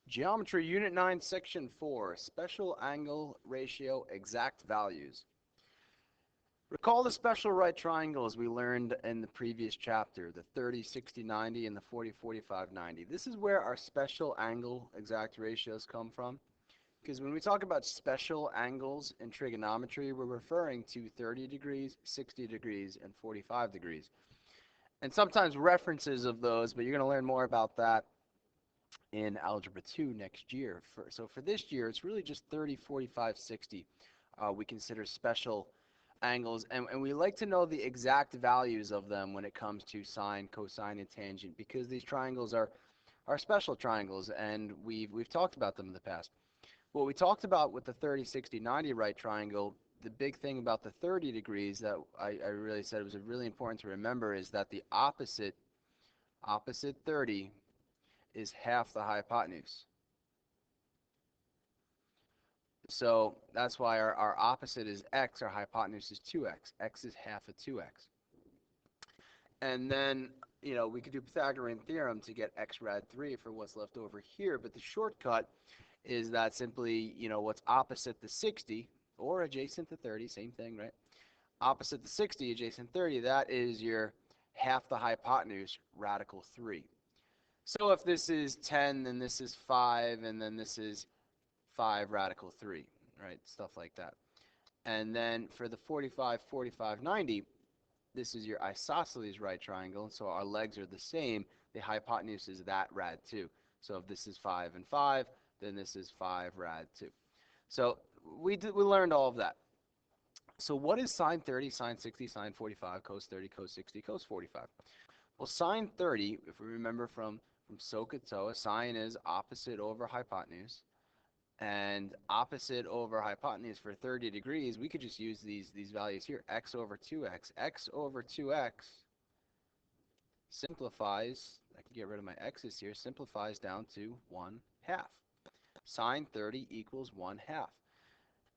Geometry, Unit 9, Section 4, Special Angle Ratio Exact Values. Recall the special right triangles we learned in the previous chapter, the 30, 60, 90, and the 40, 45, 90. This is where our special angle exact ratios come from. Because when we talk about special angles in trigonometry, we're referring to 30 degrees, 60 degrees, and 45 degrees. And sometimes references of those, but you're going to learn more about that in Algebra 2 next year. So for this year, it's really just 30, 45, 60. We consider special angles, and we like to know the exact values of them when it comes to sine, cosine, and tangent, because these triangles are special triangles, and we've talked about them in the past. What we talked about with the 30, 60, 90 right triangle, the big thing about the 30 degrees that I really said was really important to remember is that the opposite 30 is half the hypotenuse. So that's why our opposite is x, our hypotenuse is 2x. X is half of 2x. And then, we could do Pythagorean theorem to get x rad 3 for what's left over here, but the shortcut is that simply, what's opposite the 60, or adjacent to 30, same thing, right? Opposite the 60, adjacent 30, that is your half the hypotenuse, radical 3. So if this is 10, then this is 5, and then this is 5 radical 3, right? Stuff like that. And then for the 45, 45, 90, this is your isosceles right triangle, so our legs are the same. The hypotenuse is that rad 2. So if this is 5 and 5, then this is 5 rad 2. So we learned all of that. So what is sine 30, sine 60, sine 45, cos 30, cos 60, cos 45? Well, sine 30, if we remember from SOHCAHTOA, sine is opposite over hypotenuse. And opposite over hypotenuse for 30 degrees, we could just use these values here, x over 2x. X over 2x simplifies, I can get rid of my x's here, simplifies down to 1/2. Sine 30 equals 1/2.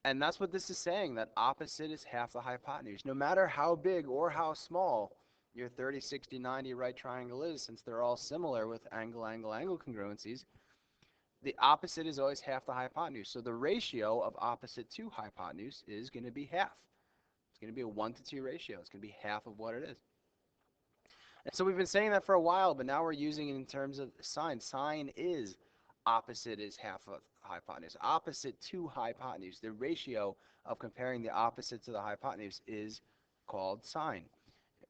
And that's what this is saying, that opposite is half the hypotenuse. No matter how big or how small your 30, 60, 90 right triangle is, since they're all similar with angle, angle, angle congruencies, the opposite is always half the hypotenuse. So the ratio of opposite to hypotenuse is going to be half. It's going to be a 1-to-2 ratio. It's going to be half of what it is. And so we've been saying that for a while, but now we're using it in terms of sine. Sine is opposite is half of hypotenuse. Opposite to hypotenuse, the ratio of comparing the opposite to the hypotenuse is called sine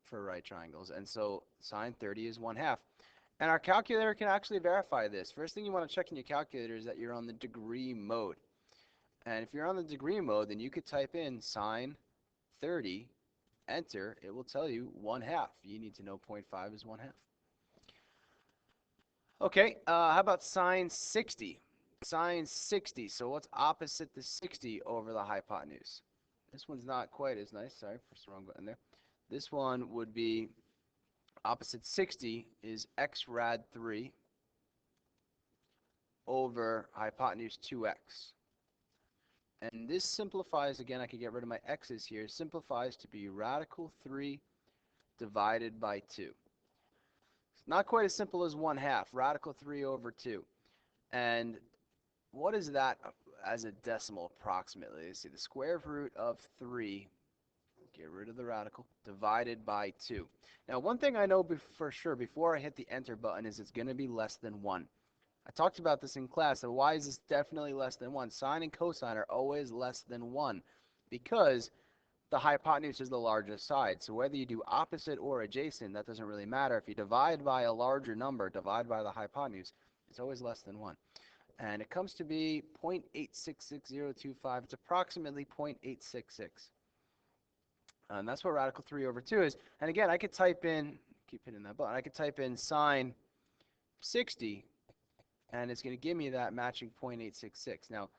for right triangles. And so sine 30 is 1/2. And our calculator can actually verify this. First thing you want to check in your calculator is that you're on the degree mode. And if you're on the degree mode, then you could type in sine 30, enter, it will tell you 1/2. You need to know 0.5 is 1/2. Okay, how about sine 60? Sine 60, so what's opposite to 60 over the hypotenuse? This one's not quite as nice, sorry, pressed the wrong button there. This one would be opposite 60 is x rad 3 over hypotenuse 2x. And this simplifies, again, I could get rid of my x's here, simplifies to be radical 3 divided by 2. It's not quite as simple as 1/2, radical 3 over 2. And what is that as a decimal approximately? Let's see, the square root of 3, get rid of the radical, divided by 2. Now, one thing I know for sure before I hit the enter button is it's going to be less than 1. I talked about this in class, so why is this definitely less than 1? Sine and cosine are always less than 1 because the hypotenuse is the largest side. So whether you do opposite or adjacent, that doesn't really matter. If you divide by a larger number, divide by the hypotenuse, it's always less than 1. And it comes to be 0.866025. It's approximately 0.866. And that's what radical 3 over 2 is. And again, I could type in, keep hitting that button, I could type in sine 60, and it's going to give me that matching 0.866. Now,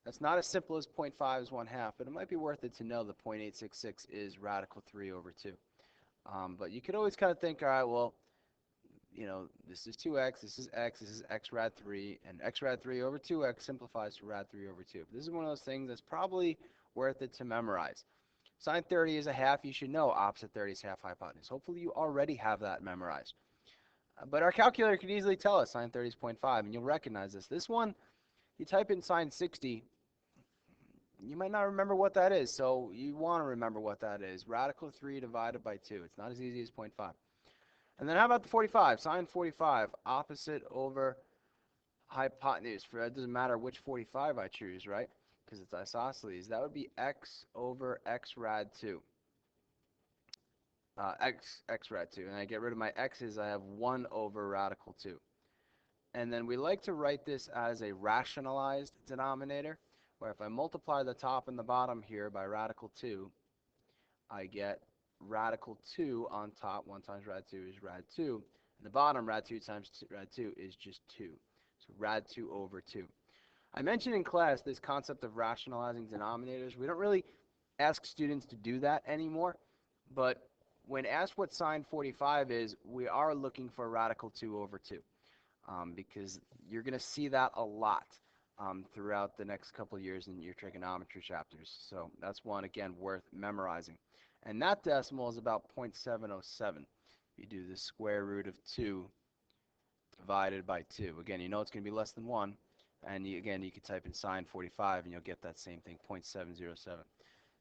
that's not as simple as 0.5 is 1/2, but it might be worth it to know that 0.866 is radical 3 over 2. But you could always kind of think, all right, well, this is 2x, this is x rad 3, and x rad 3 over 2x simplifies to rad 3 over 2. This is one of those things that's probably worth it to memorize. Sine 30 is 1/2. You should know opposite 30 is half hypotenuse. Hopefully you already have that memorized. But our calculator could easily tell us sine 30 is 0.5, and you'll recognize this. This one, you type in sine 60, you might not remember what that is, so you want to remember what that is. Radical 3 divided by 2. It's not as easy as 0.5. And then how about the 45? Sine 45, opposite over hypotenuse. For it doesn't matter which 45 I choose, right? Because it's isosceles. That would be x over x rad 2. X rad 2. And I get rid of my x's, I have 1 over radical 2. And then we like to write this as a rationalized denominator, where if I multiply the top and the bottom here by radical 2, I get radical 2 on top. 1 times rad 2 is rad 2. And the bottom, rad 2 times rad 2 is just 2. So rad 2 over 2. I mentioned in class this concept of rationalizing denominators. We don't really ask students to do that anymore, but when asked what sine 45 is, we are looking for radical 2 over 2, because you're going to see that a lot throughout the next couple of years in your trigonometry chapters. So that's one, again, worth memorizing. And that decimal is about 0.707. You do the square root of 2 divided by 2. Again, you know it's going to be less than 1. And again, you can type in sine 45 and you'll get that same thing, 0.707.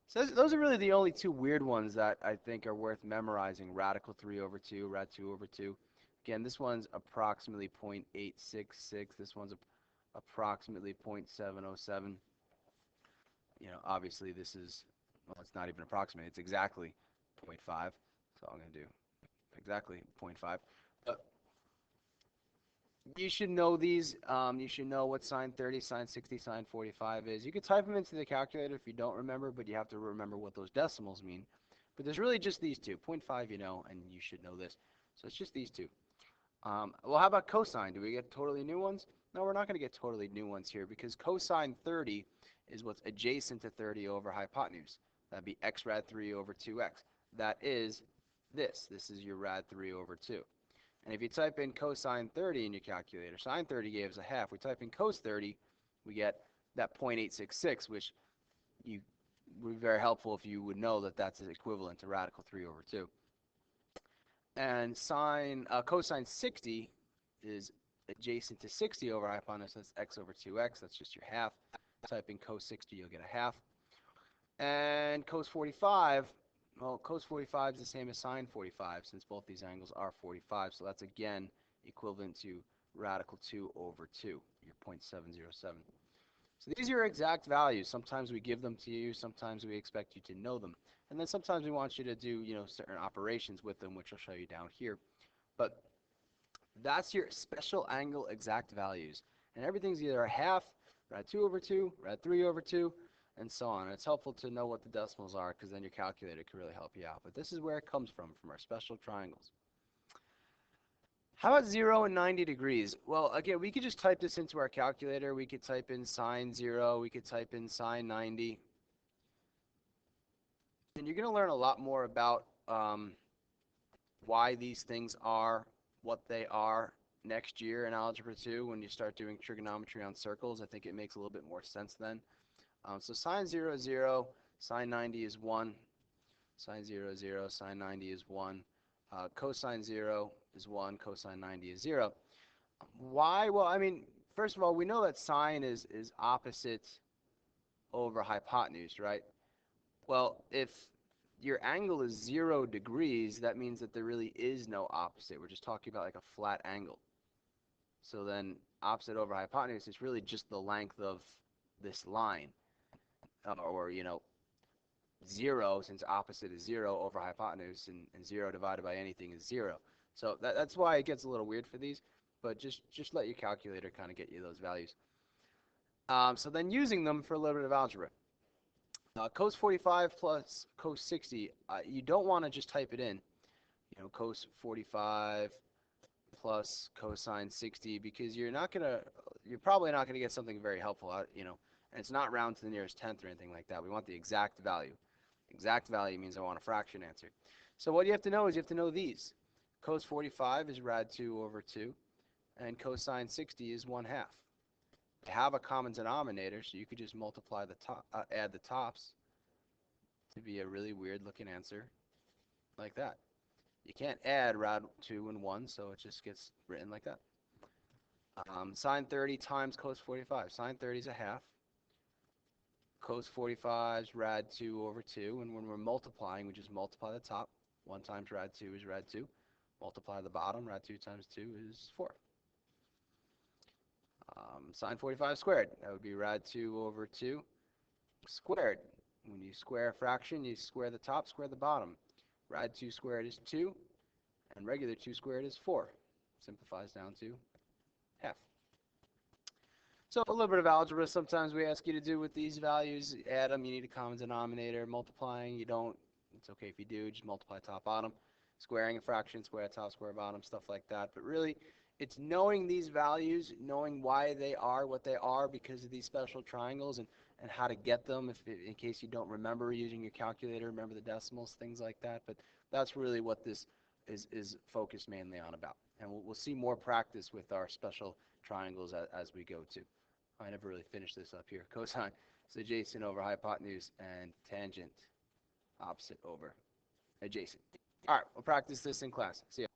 So those are really the only two weird ones that I think are worth memorizing. Radical 3 over 2, rad 2 over 2. Again, this one's approximately 0.866. This one's approximately 0.707. You know, obviously this is, well, it's not even approximate. It's exactly 0.5. So I'm going to do exactly 0.5. But you should know these. You should know what sine 30, sine 60, sine 45 is. You could type them into the calculator if you don't remember, but you have to remember what those decimals mean. But there's really just these two. 0.5 you know, and you should know this. So it's just these two. Well, how about cosine? Do we get totally new ones? No, we're not going to get totally new ones here because cosine 30 is what's adjacent to 30 over hypotenuse. That'd be x rad 3 over 2x. That is this. This is your rad 3 over 2. And if you type in cosine 30 in your calculator, sine 30 gave us a half. We type in cos 30, we get that 0.866, which would be very helpful if you would know that that's equivalent to radical 3 over 2. And cosine 60 is adjacent to 60 over hypotenuse. That's x over 2x. That's just your half. Type in cos 60, you'll get a half. And cos 45, well, cos 45 is the same as sine 45 since both these angles are 45. So that's again equivalent to radical 2 over 2, your 0.707. So these are your exact values. Sometimes we give them to you. Sometimes we expect you to know them. And then sometimes we want you to do, certain operations with them, which I'll show you down here. But that's your special angle exact values. And everything's either a half, rad 2 over 2, rad 3 over 2, and so on. And it's helpful to know what the decimals are because then your calculator can really help you out. But this is where it comes from our special triangles. How about 0 and 90 degrees? Well, again, we could just type this into our calculator. We could type in sine 0. We could type in sine 90. And you're going to learn a lot more about why these things are what they are next year in Algebra 2 when you start doing trigonometry on circles. I think it makes a little bit more sense then. So sine 0 is 0, sine 90 is 1, sine 0 is 0, sine 90 is 1, cosine 0 is 1, cosine 90 is 0. Why? Well, I mean, first of all, we know that sine is opposite over hypotenuse, right? Well, if your angle is 0 degrees, that means that there really is no opposite. We're just talking about like a flat angle. So then opposite over hypotenuse is really just the length of this line. Or, 0, since opposite is 0 over hypotenuse, and 0 divided by anything is 0. So that's why it gets a little weird for these, but just let your calculator kind of get you those values. So then using them for a little bit of algebra. Cos 45 plus cos 60, you don't want to just type it in. Cos 45 plus cosine 60, because you're probably not going to get something very helpful out, and it's not round to the nearest tenth or anything like that. We want the exact value. Exact value means I want a fraction answer. So what you have to know is you have to know these. Cos 45 is rad 2 over 2, and cosine 60 is 1/2. To have a common denominator, so you could just multiply the top, add the tops to be a really weird looking answer like that. You can't add rad 2 and 1, so it just gets written like that. Sine 30 times cos 45. Sine 30 is a half. Cos 45 is rad 2 over 2, and when we're multiplying, we just multiply the top. 1 times rad 2 is rad 2. Multiply the bottom. Rad 2 times 2 is 4. Sine 45 squared. That would be rad 2 over 2 squared. When you square a fraction, you square the top, square the bottom. Rad 2 squared is 2, and regular 2 squared is 4. Simplifies down to half. So a little bit of algebra sometimes we ask you to do with these values. Add them, you need a common denominator. Multiplying, you don't. It's okay if you do, just multiply top, bottom. Squaring a fraction, square top, square bottom, stuff like that. But really, it's knowing these values, knowing why they are what they are because of these special triangles, and how to get them in case you don't remember using your calculator, remember the decimals, things like that. But that's really what this is focused mainly on about. And we'll see more practice with our special triangles as we go too. I never really finished this up here. Cosine is adjacent over hypotenuse, and tangent opposite over adjacent. All right, we'll practice this in class. See ya.